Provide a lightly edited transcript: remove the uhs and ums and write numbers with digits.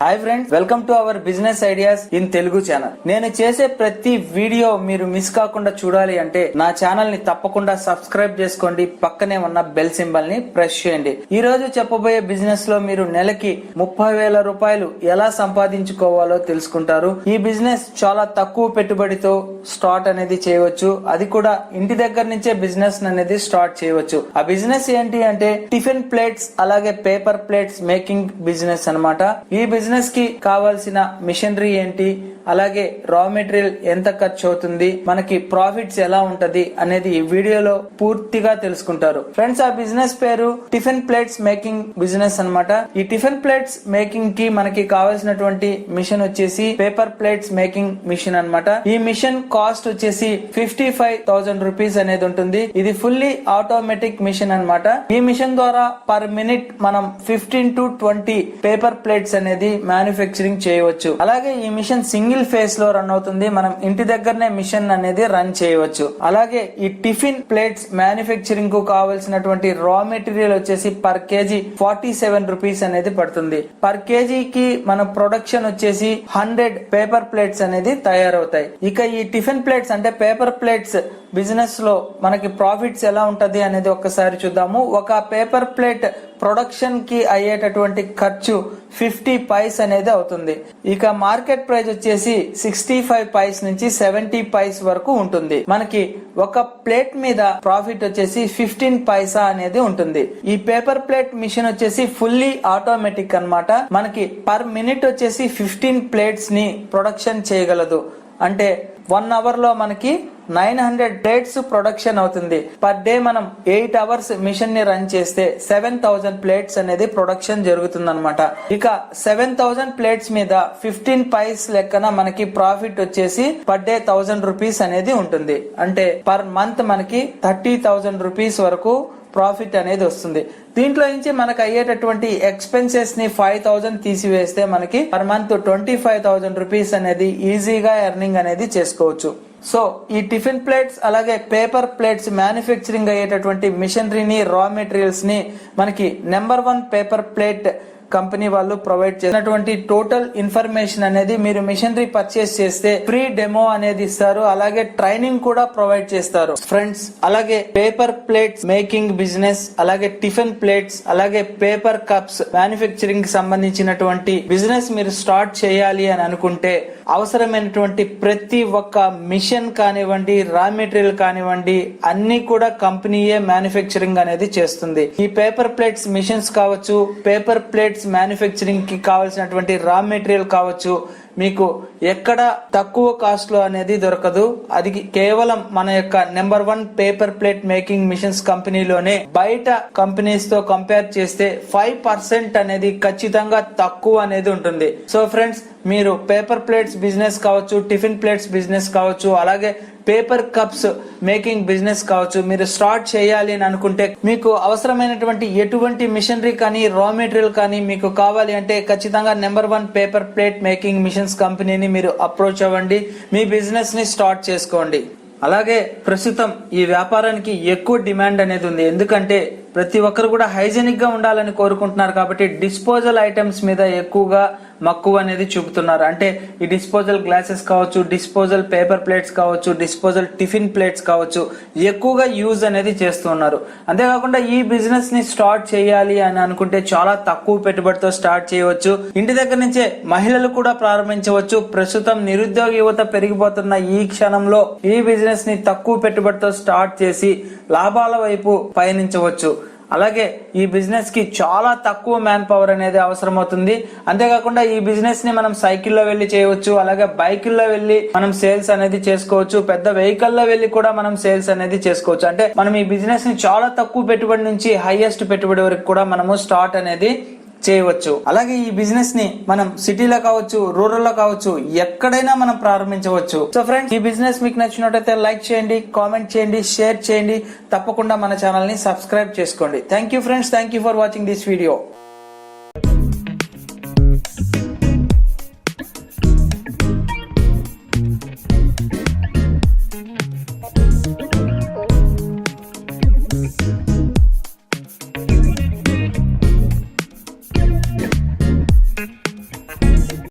Hi friends, welcome to our business ideas in Telugu channel. నేను చేసే ప్రతి వీడియో మీరు మిస్ కాకుండా చూడాలి అంటే నా ఛానల్ ని తప్పకుండా సబ్స్క్రైబ్ చేసుకోండి. పక్కనే ఉన్న బెల్ సింబల్ ని ప్రెస్ చేయండి. ఈ రోజు చెప్పబోయే బిజినెస్ లో మీరు నెలకి 30,000 రూపాయలు ఎలా సంపాదించుకోవాలో తెలుసుకుంటారు. ఈ బిజినెస్ చాలా తక్కువ పెట్టుబడితో స్టార్ట్ అనేది చేయవచ్చు. అది కూడా ఇంటి దగ్గర నుంచే బిజినెస్ అనేది స్టార్ట్ చేయవచ్చు. ఆ బిజినెస్ ఏంటి అంటే టిఫిన్ ప్లేట్స్ అలాగే పేపర్ ప్లేట్స్ మేకింగ్ బిజినెస్ అన్నమాట. ఈ బిజినెస్ కి కావాల్సిన మిషనరీ ఏంటి, అలాగే రా మెటీరియల్ ఎంత ఖర్చు అవుతుంది, మనకి ప్రాఫిట్స్ ఎలా ఉంటది అనేది ఈ వీడియోలో పూర్తిగా తెలుసుకుంటారు. ఫ్రెండ్స్, ఆ బిజినెస్ పేరు టిఫిన్ ప్లేట్స్ మేకింగ్ బిజినెస్ అన్నమాట. ఈ టిఫిన్ ప్లేట్స్ మేకింగ్ కి మనకి కావాల్సినటువంటి మిషన్ వచ్చేసి పేపర్ ప్లేట్స్ మేకింగ్ మిషన్ అన్నమాట. ఈ మిషన్ కాస్ట్ వచ్చేసి 55,000 రూపీస్ అనేది ఉంటుంది. ఇది ఫుల్లీ ఆటోమేటిక్ మిషన్ అన్నమాట. ఈ మిషన్ ద్వారా పర్ మినిట్ మనం 15 to 20 పేపర్ ప్లేట్స్ అనేది మ్యానుఫ్యాక్చరింగ్ చేయవచ్చు. అలాగే ఈ మిషన్ సింగిల్ ఫేస్ లో రన్ అవుతుంది. మనం ఇంటి దగ్గరనే మిషన్ అనేది రన్ చేయవచ్చు. అలాగే ఈ టిఫిన్ ప్లేట్స్ మ్యానుఫ్యాక్చరింగ్ కు కావాల్సినటువంటి రా మెటీరియల్ వచ్చేసి పర్ కేజీ 47 రూపీస్ అనేది పడుతుంది. పర్ కేజీకి మన ప్రొడక్షన్ వచ్చేసి 100 పేపర్ ప్లేట్స్ అనేది తయారవుతాయి. ఇక ఈ టిఫిన్ ప్లేట్స్ అంటే పేపర్ ప్లేట్స్ బిజినెస్ లో మనకి ప్రాఫిట్స్ ఎలా ఉంటది అనేది ఒక్కసారి చూద్దాము. ఒక పేపర్ ప్లేట్ ప్రొడక్షన్ కి అయ్యేటటువంటి ఖర్చు 50 పైస్ అనేది అవుతుంది. ఇక మార్కెట్ ప్రైస్ వచ్చేసి 65 పైస్ నుంచి 70 పైస్ వరకు ఉంటుంది. మనకి ఒక ప్లేట్ మీద ప్రాఫిట్ వచ్చేసి 15 పైసా అనేది ఉంటుంది. ఈ పేపర్ ప్లేట్ మిషన్ వచ్చేసి ఫుల్లీ ఆటోమేటిక్ అన్నమాట. మనకి పర్ మినిట్ వచ్చేసి 15 ప్లేట్స్ ని ప్రొడక్షన్ చేయగలదు. అంటే 1 అవర్ లో మనకి 900 ప్లేట్స్ ప్రొడక్షన్ అవుతుంది. పర్ డే మనం 8 అవర్స్ మిషన్ ని రన్ చేస్తే 7,000 ప్లేట్స్ అనేది ప్రొడక్షన్ జరుగుతుంది అనమాట. ఇక 7,000 ప్లేట్స్ మీద 15 పైస్ లెక్కన మనకి ప్రాఫిట్ వచ్చేసి పర్ డే 1,000 రూపీస్ అనేది ఉంటుంది. అంటే పర్ మంత్ మనకి 30,000 రూపీస్ వరకు ప్రాఫిట్ అనేది వస్తుంది. దీంట్లో నుంచి మనకు అయ్యేటటువంటి ఎక్స్పెన్సెస్ ని 5,000 తీసివేస్తే మనకి పర్ మంత్ 25,000 రూపీస్ అనేది ఈజీగా ఎర్నింగ్ అనేది చేసుకోవచ్చు. సో ఈ టిఫిన్ ప్లేట్స్ అలాగే పేపర్ ప్లేట్స్ మ్యానుఫ్యాక్చరింగ్ అయ్యేటటువంటి మిషనరీని రా మెటీరియల్స్ ని మనకి నెంబర్ 1 పేపర్ ప్లేట్ కంపెనీ వాళ్ళు ప్రొవైడ్ చేసినటువంటి టోటల్ ఇన్ఫర్మేషన్ అనేది మీరు మిషనరీ పర్చేస్ చేస్తే ఫ్రీ డెమో అనేది ఇస్తారు. అలాగే ట్రైనింగ్ కూడా ప్రొవైడ్ చేస్తారు. ఫ్రెండ్స్, అలాగే పేపర్ ప్లేట్స్ మేకింగ్ బిజినెస్, అలాగే టిఫిన్ ప్లేట్స్, అలాగే పేపర్ కప్స్ మ్యానుఫ్యాక్చరింగ్ కి సంబంధించినటువంటి బిజినెస్ మీరు స్టార్ట్ చేయాలి అని అనుకుంటే అవసరమైనటువంటి ప్రతి ఒక్క మిషన్ కానివ్వండి, రా మెటీరియల్ కానివ్వండి, అన్ని కూడా కంపెనీయే మ్యానుఫ్యాక్చరింగ్ అనేది చేస్తుంది. ఈ పేపర్ ప్లేట్స్ మిషన్స్ కావచ్చు, పేపర్ ప్లేట్స్ మ్యానుఫ్యాక్చరింగ్ కి కావాల్సినటువంటి రా మెటీరియల్ కావచ్చు, మీకు ఎక్కడ తక్కువ కాస్ట్ లో అనేది దొరకదు. అది కేవలం మన యొక్క number 1 paper plate making machines కంపెనీలోనే. బయట కంపెనీస్ తో కంపేర్ చేస్తే 5% అనేది ఖచ్చితంగా తక్కువ అనేది ఉంటుంది. సో ఫ్రెండ్స్, మీరు పేపర్ ప్లేట్స్ బిజినెస్ కావచ్చు, టిఫిన్ ప్లేట్స్ బిజినెస్ కావచ్చు, అలాగే పేపర్ కప్స్ మేకింగ్ బిజినెస్ కావచ్చు, మీరు స్టార్ట్ చేయాలి అని అనుకుంటే మీకు అవసరమైనటువంటి ఎటువంటి మిషనరీ కానీ రా మెటీరియల్ కానీ మీకు కావాలి అంటే ఖచ్చితంగా number 1 paper plate making machines కంపెనీని మీరు అప్రోచ్ అవ్వండి. మీ బిజినెస్ ని స్టార్ట్ చేసుకోండి. అలాగే ప్రస్తుతం ఈ వ్యాపారానికి ఎక్కువ డిమాండ్ అనేది ఉంది. ఎందుకంటే ప్రతి ఒక్కరు కూడా హైజీనిక్ గా ఉండాలని కోరుకుంటున్నారు. కాబట్టి డిస్పోజల్ ఐటమ్స్ మీద ఎక్కువగా మక్కువ అనేది చూపుతున్నారు. అంటే ఈ డిస్పోజల్ గ్లాసెస్ కావచ్చు, డిస్పోజల్ పేపర్ ప్లేట్స్ కావచ్చు, డిస్పోజల్ టిఫిన్ ప్లేట్స్ కావచ్చు, ఎక్కువగా యూజ్ అనేది చేస్తున్నారు. అంతేకాకుండా ఈ బిజినెస్ ని స్టార్ట్ చేయాలి అని అనుకుంటే చాలా తక్కువ పెట్టుబడితో స్టార్ట్ చేయవచ్చు. ఇంటి దగ్గర నుంచే మహిళలు కూడా ప్రారంభించవచ్చు. ప్రస్తుతం నిరుద్యోగ యువత పెరిగిపోతున్న ఈ క్షణంలో ఈ బిజినెస్ ని తక్కువ పెట్టుబడితో స్టార్ట్ చేసి లాభాల వైపు పయనించవచ్చు. అలాగే ఈ బిజినెస్ కి చాలా తక్కువ మ్యాన్ పవర్ అనేది అవసరం అవుతుంది. అంతేకాకుండా ఈ బిజినెస్ ని మనం సైకిల్లో వెళ్లి చేయవచ్చు, అలాగే బైకుల్లో వెళ్లి మనం సేల్స్ అనేది చేసుకోవచ్చు, పెద్ద వెహికల్ లో వెళ్లి కూడా మనం సేల్స్ అనేది చేసుకోవచ్చు. అంటే మనం ఈ బిజినెస్ ని చాలా తక్కువ పెట్టుబడి నుంచి హైయెస్ట్ పెట్టుబడి వరకు కూడా మనము స్టార్ట్ అనేది చేయవచ్చు. అలాగే ఈ బిజినెస్ ని మనం సిటీలో కావచ్చు, రూరల్ లో కావచ్చు, ఎక్కడైనా మనం ప్రారంభించవచ్చు. సో ఫ్రెండ్స్, ఈ బిజినెస్ మీకు నచ్చినట్లయితే లైక్ చేయండి, కామెంట్ చేయండి, షేర్ చేయండి. తప్పకుండా మన ఛానల్ ని సబ్స్క్రైబ్ చేసుకోండి. Thank you friends, thank you for watching this video.